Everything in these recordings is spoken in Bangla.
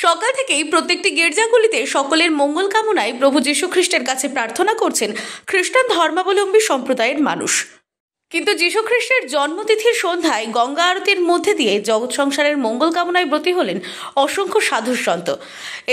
সকাল থেকেই প্রত্যেকটি গির্জাগুলিতে সকলের মঙ্গল কামনায় প্রভু যীশু খ্রিস্টের কাছে প্রার্থনা করছেন খ্রিস্টান ধর্মাবলম্বী সম্প্রদায়ের মানুষ। কিন্তু যীশু খ্রিস্টের জন্মতিথির সন্ধ্যায় গঙ্গা আরতির মধ্যে দিয়ে জগৎ সংসারের মঙ্গল কামনায় ব্রতী হলেন অসংখ্য সাধু সন্ত।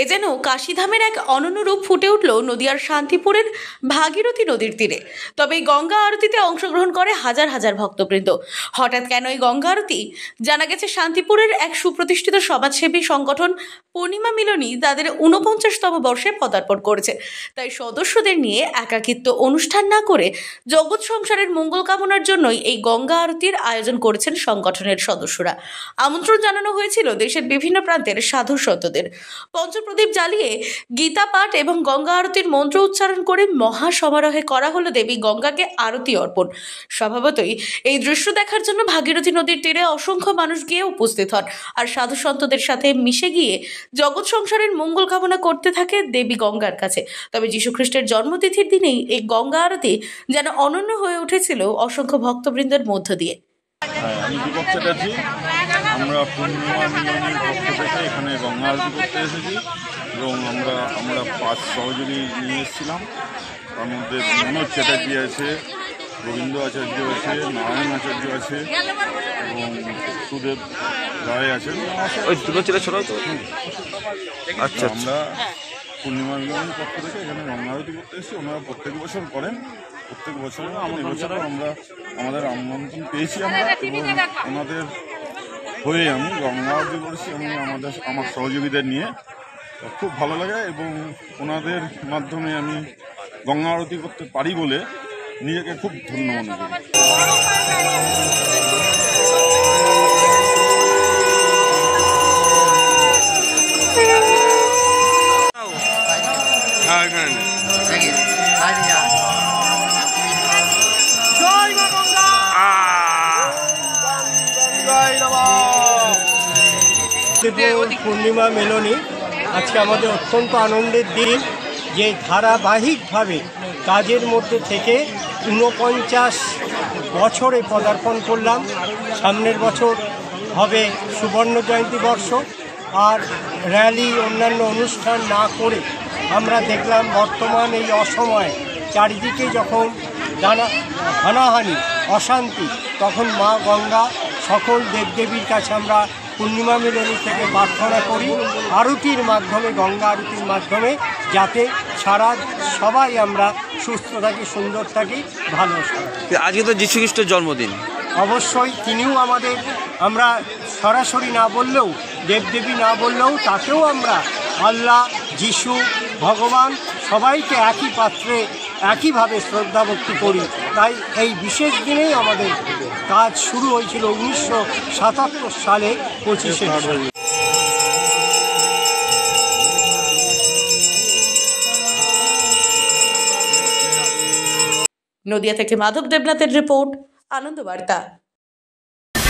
এ যেন কাশীধামের এক অনন্য রূপ ফুটে উঠল নদিয়ার শান্তিপুরের ভাগীরথী নদীর তীরে। তবে এই গঙ্গা আরতিতে অংশগ্রহণ করে হাজার হাজার ভক্তবৃন্দ। হঠাৎ কেন এই গঙ্গা আরতি? জানা গেছে শান্তিপুরের এক সুপ্রতিষ্ঠিত সমাজসেবী সংগঠন পূর্ণিমা মিলনী তাদের ৪৯তম বর্ষে পদার্পণ করেছে। তাই সদস্যদের নিয়ে একাকিত্ব অনুষ্ঠান না করে জগৎ সংসারের মঙ্গল কামনার জন্যই এই গঙ্গা আরতির আয়োজন করেছেন সংগঠনের সদস্যরা। আমন্ত্রণ জানানো হয়েছিল দেশের বিভিন্ন প্রান্তের সাধু সন্তদের। পঞ্চপ্রদীপ জ্বালিয়ে গীতা পাঠ এবং গঙ্গা আরতির মন্ত্র উচ্চারণ করে মহা সমারোহে করা হলো দেবী গঙ্গাকে আরতি অর্পণ। স্বভাবতই এই দৃশ্য দেখার জন্য ভাগীরথী নদীর তীরে অসংখ্য মানুষ গিয়ে উপস্থিত হন আর সাধু সন্তদের সাথে মিশে গিয়ে জগৎ সংসারের মঙ্গল কামনা করতে থাকে দেবী গঙ্গার কাছে। তবে যীশু খ্রিস্টের জন্মতিথির দিনেই এই গঙ্গা আরতি যেন অনন্য হয়ে উঠেছিল অসংখ্য ভক্তবৃন্দের মধ্য দিয়ে। আমি দীপক চ্যাটার্জি, আমরা পূর্ণিমা মিলনের পক্ষ থেকে এখানে গঙ্গা আরতি করতে এসেছি এবং আমরা 5 সহযোগী নিয়ে এসেছিলাম। তার মধ্যে মনোজ চ্যাটার্জি আছে, গোবিন্দ আচার্য আছে, নারায়ণ আচার্য আছে এবং সুদেব রায় আছেন। ওই দুটো ছেলে ছোট তো। আচ্ছা, আমরা পূর্ণিমা মিলনের পক্ষ থেকে এখানে গঙ্গা আরতি করতে এসেছি। ওনারা প্রত্যেক বছর করেন, প্রত্যেক বছর এবছরও আমাদের আমন্ত্রণ পেয়েছি আমরা এবং ওনাদের হয়ে আমি গঙ্গা আরতি করেছি। আমি আমার সহযোগীদের নিয়ে খুব ভালো লাগে এবং ওনাদের মাধ্যমে আমি গঙ্গা আরতি করতে পারি বলে নিজেকে খুব ধন্য মনে করি। পূর্ণিমা মিলনী আজকে আমাদের অত্যন্ত আনন্দের দিন, যে ধারাবাহিকভাবে কাজের মধ্যে থেকে ৪৯ বছরে পদার্পণ করলাম। সামনের বছর হবে সুবর্ণ জয়ন্তী বর্ষ। আর র্যালি অন্যান্য অনুষ্ঠান না করে আমরা দেখলাম বর্তমান এই অসময়ে চারিদিকে যখন হানাহানি অশান্তি, তখন মা গঙ্গা সকল দেবদেবীর কাছে আমরা পূর্ণিমা মিলনী থেকে প্রার্থনা করি আরতির মাধ্যমে, গঙ্গা আরতির মাধ্যমে, যাতে সবাই আমরা সুস্থ থাকি, সুন্দর থাকি, ভালো থাকি। আজকে তো যীশু খ্রিস্টের জন্মদিন, অবশ্যই তিনিও আমাদের, আমরা সরাসরি না বললেও, দেবদেবী না বললেও, তাকেও আমরা আল্লাহ, যিশু, ভগবান সবাইকে একই পাত্রে একইভাবে শ্রদ্ধা ভক্তি করি। তাই এই বিশেষ দিনেই আমাদের কাজ শুরু হয়েছিল 1977 সালে 25শে ডিসেম্বর। নদিয়া থেকে মাধব দেবনাথের রিপোর্ট, আনন্দ বার্তা।